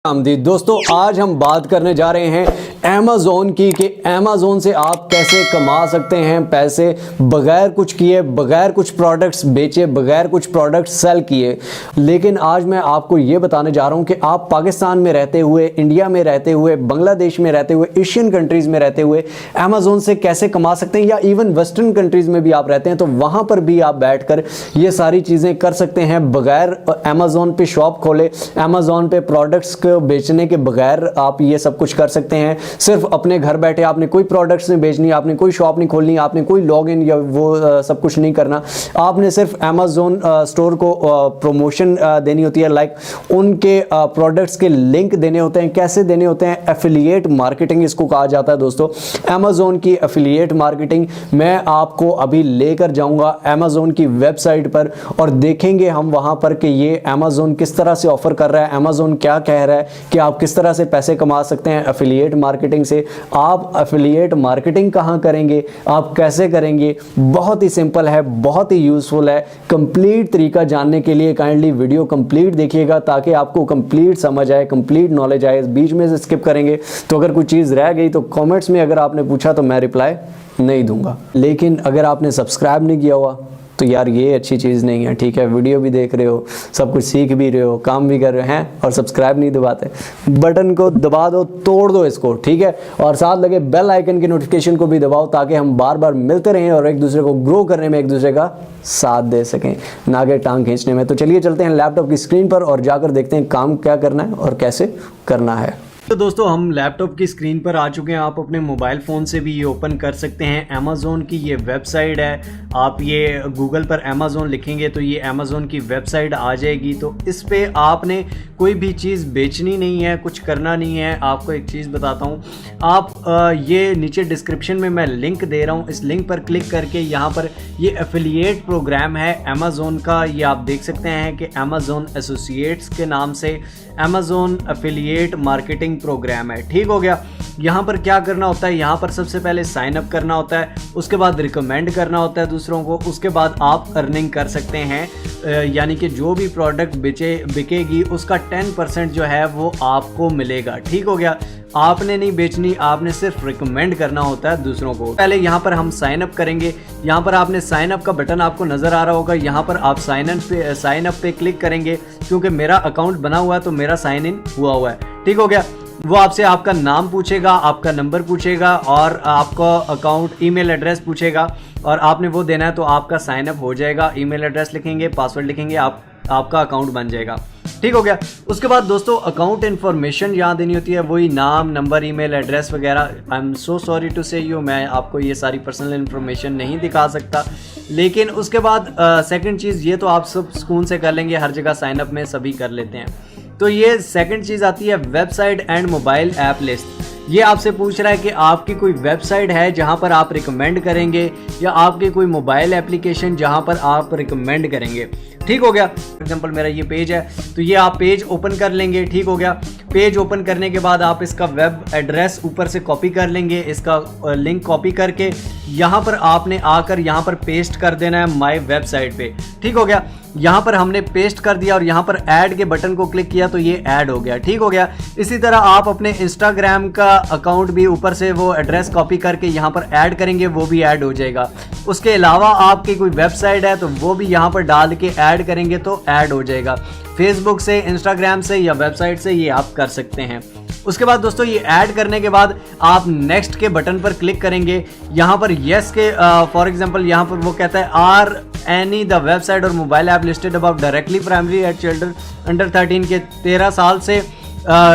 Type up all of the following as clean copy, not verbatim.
आमदीद दोस्तों, आज हम बात करने जा रहे हैं अमेज़ॉन की कि अमेज़ॉन से आप कैसे कमा सकते हैं पैसे बगैर कुछ किए, बगैर कुछ प्रोडक्ट्स बेचे, बगैर कुछ प्रोडक्ट्स सेल किए। लेकिन आज मैं आपको ये बताने जा रहा हूं कि आप पाकिस्तान में रहते हुए, इंडिया में रहते हुए, बांग्लादेश में रहते हुए, एशियन कंट्रीज़ में रहते हुए अमेज़ॉन से कैसे कमा सकते हैं, या इवन वेस्टर्न कंट्रीज़ में भी आप रहते हैं तो वहाँ पर भी आप बैठ कर ये सारी चीज़ें कर सकते हैं बगैर अमेज़ॉन पे शॉप खोले, अमेज़ॉन पे प्रोडक्ट्स बेचने के बगैर आप ये सब कुछ कर सकते हैं। सिर्फ अपने घर बैठे आपने कोई प्रोडक्ट्स नहीं बेचनी, आपने कोई शॉप नहीं खोलनी, आपने कोई लॉगिन या वो सब कुछ नहीं करना। आपने सिर्फ अमेज़ॉन स्टोर को प्रमोशन देनी होती है, लाइक उनके प्रोडक्ट्स के लिंक देने होते हैं। कैसे देने होते हैं? एफिलिएट मार्केटिंग इसको कहा जाता है दोस्तों। अमेज़ॉन की एफिलिएट मार्केटिंग मैं आपको अभी लेकर जाऊंगा अमेज़ॉन की वेबसाइट पर और देखेंगे हम वहां पर कि ये अमेज़ॉन किस तरह से ऑफर कर रहा है, अमेज़ॉन क्या कह रहा है कि आप किस तरह से पैसे कमा सकते हैं एफिलिएट मार्केटिंग से। आप एफिलिएट मार्केटिंग कहां करेंगे, आप कैसे करेंगे? बहुत ही सिंपल है, बहुत ही यूजफुल है। कंप्लीट तरीका जानने के लिए काइंडली वीडियो कंप्लीट देखिएगा ताकि आपको कंप्लीट समझ आए, कंप्लीट नॉलेज आए। बीच में से स्किप करेंगे तो अगर कोई चीज़ रह गई तो कमेंट्स में अगर आपने पूछा तो मैं रिप्लाई नहीं दूंगा। लेकिन अगर आपने सब्सक्राइब नहीं किया हुआ तो यार ये अच्छी चीज़ नहीं है, ठीक है? वीडियो भी देख रहे हो, सब कुछ सीख भी रहे हो, काम भी कर रहे हैं और सब्सक्राइब नहीं दबाते, बटन को दबा दो, तोड़ दो इसको, ठीक है? और साथ लगे बेल आइकन की नोटिफिकेशन को भी दबाओ ताकि हम बार बार मिलते रहें और एक दूसरे को ग्रो करने में एक दूसरे का साथ दे सकें, ना कि टांग खींचने में। तो चलिए चलते हैं लैपटॉप की स्क्रीन पर और जाकर देखते हैं काम क्या करना है और कैसे करना है। तो दोस्तों, हम लैपटॉप की स्क्रीन पर आ चुके हैं। आप अपने मोबाइल फ़ोन से भी ये ओपन कर सकते हैं। अमेज़ॉन की ये वेबसाइट है। आप ये गूगल पर अमेज़ॉन लिखेंगे तो ये अमेज़ॉन की वेबसाइट आ जाएगी। तो इस पे आपने कोई भी चीज़ बेचनी नहीं है, कुछ करना नहीं है। आपको एक चीज़ बताता हूँ, आप ये नीचे डिस्क्रिप्शन में मैं लिंक दे रहा हूँ, इस लिंक पर क्लिक करके यहाँ पर ये एफिलिएट प्रोग्राम है अमेज़ॉन का, ये आप देख सकते हैं कि अमेज़ॉन एसोसिएट्स के नाम से अमेज़ॉन एफिलिएट मार्केटिंग प्रोग्राम है। ठीक हो गया। यहाँ पर क्या करना होता है? यहाँ पर सबसे पहले साइन अप करना होता है, उसके बाद रिकमेंड करना होता है दूसरों को, उसके बाद आप अर्निंग कर सकते हैं। यानी कि जो भी प्रोडक्ट बिकेगी उसका 10% जो है वो आपको मिलेगा। ठीक हो गया। आपने नहीं बेचनी, आपने सिर्फ रिकमेंड करना होता है दूसरों को। पहले यहाँ पर हम साइन अप करेंगे। यहाँ पर आपने साइन अप का बटन आपको नज़र आ रहा होगा, यहाँ पर आप साइन अप पे क्लिक करेंगे। क्योंकि मेरा अकाउंट बना हुआ है तो मेरा साइन इन हुआ है। ठीक हो गया। वो आपसे आपका नाम पूछेगा, आपका नंबर पूछेगा और आपका अकाउंट ईमेल एड्रेस पूछेगा और आपने वो देना है तो आपका साइन अप हो जाएगा। ईमेल एड्रेस लिखेंगे, पासवर्ड लिखेंगे, आपका अकाउंट बन जाएगा। ठीक हो गया। उसके बाद दोस्तों अकाउंट इन्फॉर्मेशन यहाँ देनी होती है, वही नाम, नंबर, ईमेल एड्रेस वगैरह। I am so sorry to say you, मैं आपको ये सारी पर्सनल इन्फॉर्मेशन नहीं दिखा सकता। लेकिन उसके बाद सेकंड चीज़, ये तो आप सब सुकून से कर लेंगे, हर जगह साइन अप में सभी कर लेते हैं। तो ये सेकंड चीज़ आती है website and mobile app list. ये आपसे पूछ रहा है कि आपकी कोई वेबसाइट है जहां पर आप रिकमेंड करेंगे या आपकी कोई मोबाइल एप्लीकेशन जहां पर आप रिकमेंड करेंगे। ठीक हो गया। फॉर एग्जांपल मेरा ये पेज है तो ये आप पेज ओपन कर लेंगे। ठीक हो गया। पेज ओपन करने के बाद आप इसका वेब एड्रेस ऊपर से कॉपी कर लेंगे, इसका लिंक कॉपी करके यहाँ पर आपने आकर यहाँ पर पेस्ट कर देना है माय वेबसाइट पे। ठीक हो गया। यहाँ पर हमने पेस्ट कर दिया और यहाँ पर ऐड के बटन को क्लिक किया तो ये ऐड हो गया। ठीक हो गया। इसी तरह आप अपने इंस्टाग्राम का अकाउंट भी ऊपर से वो एड्रेस कॉपी करके यहाँ पर ऐड करेंगे, वो भी ऐड हो जाएगा। उसके अलावा आपकी कोई वेबसाइट है तो वो भी यहाँ पर डाल के ऐड करेंगे तो ऐड हो जाएगा। फेसबुक से, इंस्टाग्राम से या वेबसाइट से ये आप कर सकते हैं। उसके बाद दोस्तों ये ऐड करने के बाद आप नेक्स्ट के बटन पर क्लिक करेंगे। यहाँ पर यस के फॉर एग्जांपल यहाँ पर वो कहता है आर एनी द वेबसाइट और mobile app listed about directly primary at children under 13 के 13 साल से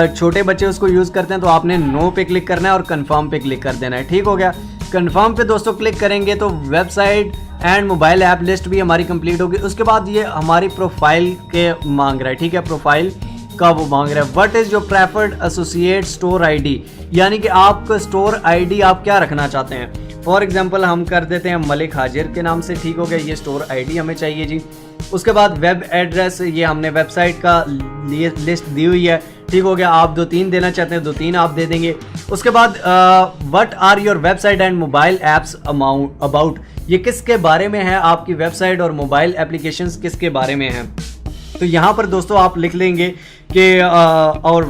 छोटे बच्चे उसको यूज़ करते हैं तो आपने नो पे क्लिक करना है और कन्फर्म पे क्लिक कर देना है। ठीक हो गया। कन्फर्म पे दोस्तों क्लिक करेंगे तो website and mobile app list भी हमारी कंप्लीट होगी। उसके बाद ये हमारी प्रोफाइल के मांग रहा है। ठीक है, प्रोफाइल का वो मांग रहा है। What is your preferred associate store ID, यानी कि आपका स्टोर आईडी आप क्या रखना चाहते हैं। फॉर एग्जांपल हम कर देते हैं मलिक हाजिर के नाम से। ठीक हो गया। ये स्टोर आईडी हमें चाहिए जी। उसके बाद वेब एड्रेस, ये हमने वेबसाइट का लिस्ट दी हुई है। ठीक हो गया। आप 2-3 देना चाहते हैं 2-3 आप दे देंगे। उसके बाद what are your website and mobile apps about, ये किसके बारे में है, आपकी वेबसाइट और मोबाइल एप्लीकेशंस किसके बारे में हैं। तो यहाँ पर दोस्तों आप लिख लेंगे कि our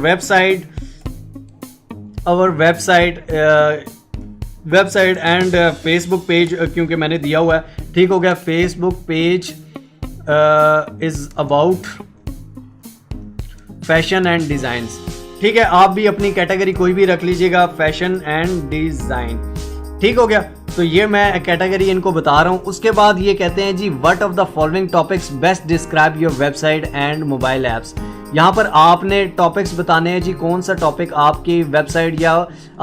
website and Facebook page, क्योंकि मैंने दिया हुआ है, ठीक हो गया। Facebook page is about fashion and designs, ठीक है। आप भी अपनी कैटेगरी कोई भी रख लीजिएगा, फैशन एंड डिजाइन, ठीक हो गया। तो ये मैं कैटेगरी इनको बता रहा हूँ। उसके बाद ये कहते हैं जी what of the following topics best describe your website and mobile apps. यहाँ पर आपने टॉपिक्स बताने हैं जी, कौन सा टॉपिक आपकी वेबसाइट या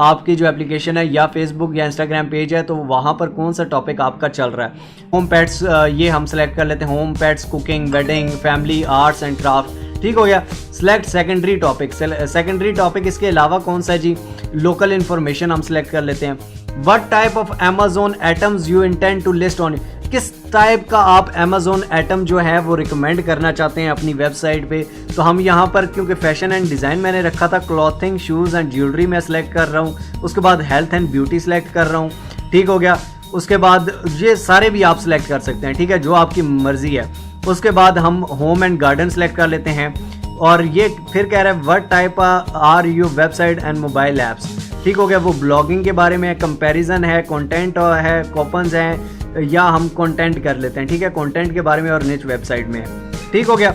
आपकी जो एप्लीकेशन है या फेसबुक या इंस्टाग्राम पेज है, तो वहाँ पर कौन सा टॉपिक आपका चल रहा है। होम पेट्स, ये हम सेलेक्ट कर लेते हैं, home pets, cooking, wedding, family, arts and craft, ठीक हो गया। Select secondary topic, secondary topic इसके अलावा कौन सा है जी, लोकल इन्फॉर्मेशन हम सेलेक्ट कर लेते हैं। What type of Amazon items you intend to list on? किस टाइप का आप Amazon आइटम जो है वो रिकमेंड करना चाहते हैं अपनी वेबसाइट पे। तो हम यहाँ पर, क्योंकि फैशन एंड डिज़ाइन मैंने रखा था, क्लॉथिंग, शूज़ एंड ज्वेलरी मैं सेलेक्ट कर रहा हूँ। उसके बाद हेल्थ एंड ब्यूटी सेलेक्ट कर रहा हूँ, ठीक हो गया। उसके बाद ये सारे भी आप सेलेक्ट कर सकते हैं, ठीक है, जो आपकी मर्जी है। उसके बाद हम होम एंड गार्डन सेलेक्ट कर लेते हैं, और ये फिर कह रहा है what type are you website and mobile apps, ठीक हो गया। वो ब्लॉगिंग के बारे में, कंपैरिजन है, कंटेंट है, कूपन्स हैं, या हम कंटेंट कर लेते हैं, ठीक है, कंटेंट के बारे में और निच वेबसाइट में है, ठीक हो गया।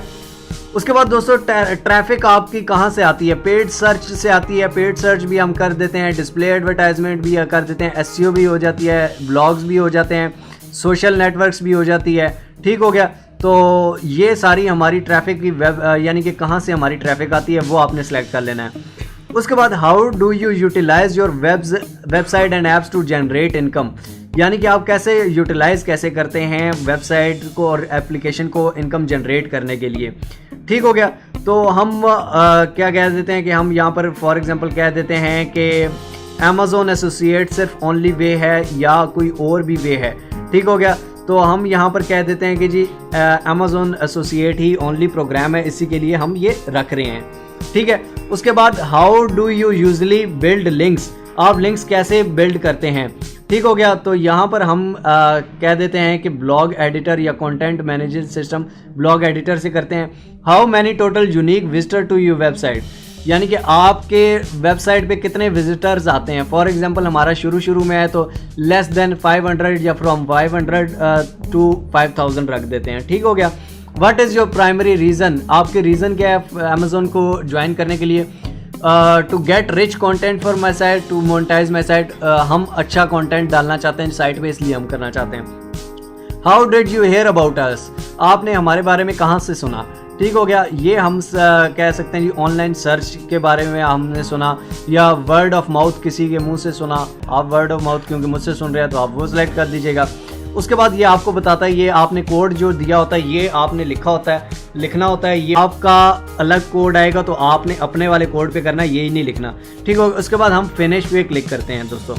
उसके बाद दोस्तों ट्रैफिक आपकी कहाँ से आती है, पेड सर्च से आती है। पेड सर्च भी हम कर देते हैं, डिस्प्ले एडवर्टाइजमेंट भी कर देते हैं, एसईओ भी हो जाती है, ब्लॉग्स भी हो जाते हैं, सोशल नेटवर्क्स भी हो जाती है, ठीक हो गया। तो ये सारी हमारी ट्रैफिक की यानी कि कहाँ से हमारी ट्रैफिक आती है वो आपने सेलेक्ट कर लेना है। उसके बाद how do you utilize your website and apps to generate income, यानी कि आप कैसे यूटिलाइज कैसे करते हैं वेबसाइट को और एप्लीकेशन को इनकम जनरेट करने के लिए, ठीक हो गया। तो हम क्या कह देते हैं कि हम यहाँ पर फॉर एग्जांपल कह देते हैं कि Amazon एसोसिएट सिर्फ ओनली वे है या कोई और भी वे है, ठीक हो गया। तो हम यहाँ पर कह देते हैं कि जी Amazon एसोसिएट ही ओनली प्रोग्राम है, इसी के लिए हम ये रख रहे हैं, ठीक है। उसके बाद how do you usually build links, आप लिंक्स कैसे बिल्ड करते हैं, ठीक हो गया। तो यहाँ पर हम कह देते हैं कि ब्लॉग एडिटर या content manager system blog editor से करते हैं। How many total unique visitor to your website, यानी कि आपके वेबसाइट पे कितने विजिटर्स आते हैं। फॉर एग्जांपल हमारा शुरू में है तो लेस देन 500 या फ्रॉम 500 टू 5000 रख देते हैं, ठीक हो गया। What is your primary reason, आपके रीज़न क्या है अमेजोन को ज्वाइन करने के लिए। To get rich content for my site, to monetize my site, हम अच्छा कंटेंट डालना चाहते हैं साइट पे, इसलिए हम करना चाहते हैं। How did you hear about us, आपने हमारे बारे में कहाँ से सुना, ठीक हो गया। ये हम कह सकते हैं जी ऑनलाइन सर्च के बारे में हमने सुना, या वर्ड ऑफ माउथ किसी के मुंह से सुना। आप वर्ड ऑफ माउथ क्योंकि मुझसे सुन रहे हैं तो आप वो सिलेक्ट कर दीजिएगा। उसके बाद ये आपको बताता है, ये आपने कोड जो दिया होता है ये आपने लिखना होता है, ये आपका अलग कोड आएगा तो आपने अपने वाले कोड पे करना है, यही नहीं लिखना, ठीक हो। उसके बाद हम फिनिश पे क्लिक करते हैं दोस्तों,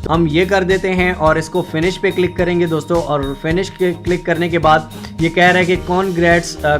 हम ये कर देते हैं और इसको फिनिश पे क्लिक करेंगे दोस्तों। और फिनिश के क्लिक करने के बाद ये कह रहा है कि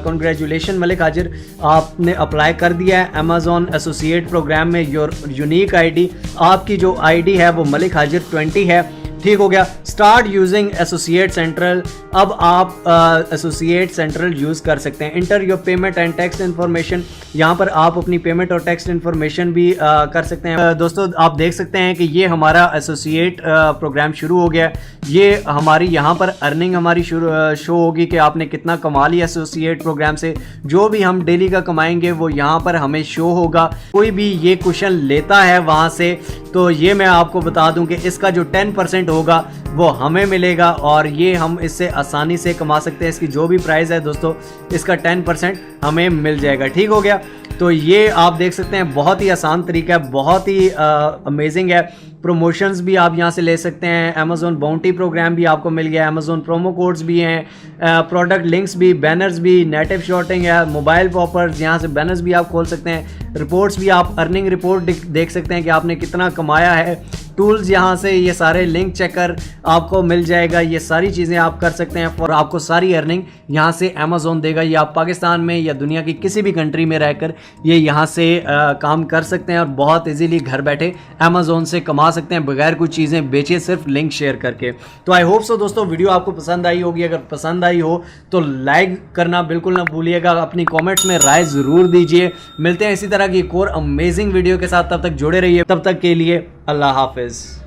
कॉन्ग्रेचुलेशन मलिक हाजिर, आपने अप्लाई कर दिया है Amazon एसोसिएट प्रोग्राम में। योर यूनिक आईडी, आपकी जो आईडी है वो मलिक हाजिर 20 है, ठीक हो गया। स्टार्ट यूजिंग एसोसिएट सेंट्रल, अब आप एसोसिएट सेंट्रल यूज़ कर सकते हैं। Inter your payment and tax information, यहाँ पर आप अपनी पेमेंट और टैक्स इन्फॉर्मेशन भी कर सकते हैं। दोस्तों आप देख सकते हैं कि ये हमारा एसोसिएट प्रोग्राम शुरू हो गया। ये हमारी यहाँ पर अर्निंग हमारी शो होगी कि आपने कितना कमा लिया एसोसिएट प्रोग्राम से। जो भी हम डेली का कमाएंगे वो यहाँ पर हमें शो होगा। कोई भी ये क्वेश्चन लेता है वहाँ से तो ये मैं आपको बता दूं कि इसका जो 10% होगा वो हमें मिलेगा और ये हम इससे आसानी से कमा सकते हैं। इसकी जो भी प्राइस है दोस्तों इसका 10% हमें मिल जाएगा, ठीक हो गया। तो ये आप देख सकते हैं बहुत ही आसान तरीका है, बहुत ही अमेजिंग है। प्रमोशंस भी आप यहाँ से ले सकते हैं, अमेजोन बाउंटी प्रोग्राम भी आपको मिल गया, अमेजोन प्रोमो कोड्स भी हैं, प्रोडक्ट लिंक्स भी, बैनर्स भी, नेटिव शॉर्टिंग है, मोबाइल पॉपर्स, यहाँ से बैनर्स भी आप खोल सकते हैं। रिपोर्ट्स भी आप अर्निंग रिपोर्ट देख सकते हैं कि आपने कितना कमाया है। टूल्स यहाँ से ये सारे लिंक चेकर आपको मिल जाएगा। ये सारी चीज़ें आप कर सकते हैं और आपको सारी अर्निंग यहाँ से अमेज़ॉन देगा। ये आप पाकिस्तान में या दुनिया की किसी भी कंट्री में रहकर ये यहाँ से काम कर सकते हैं और बहुत इजीली घर बैठे अमेज़ॉन से कमा सकते हैं बगैर कुछ चीज़ें बेचे, सिर्फ लिंक शेयर करके। तो आई होप सो दोस्तों वीडियो आपको पसंद आई होगी। अगर पसंद आई हो तो लाइक करना बिल्कुल ना भूलिएगा, अपनी कमेंट्स में राय ज़रूर दीजिए। मिलते हैं इसी तरह की एक और अमेजिंग वीडियो के साथ, तब तक जुड़े रहिए। तब तक के लिए अल्लाह हाफिज़।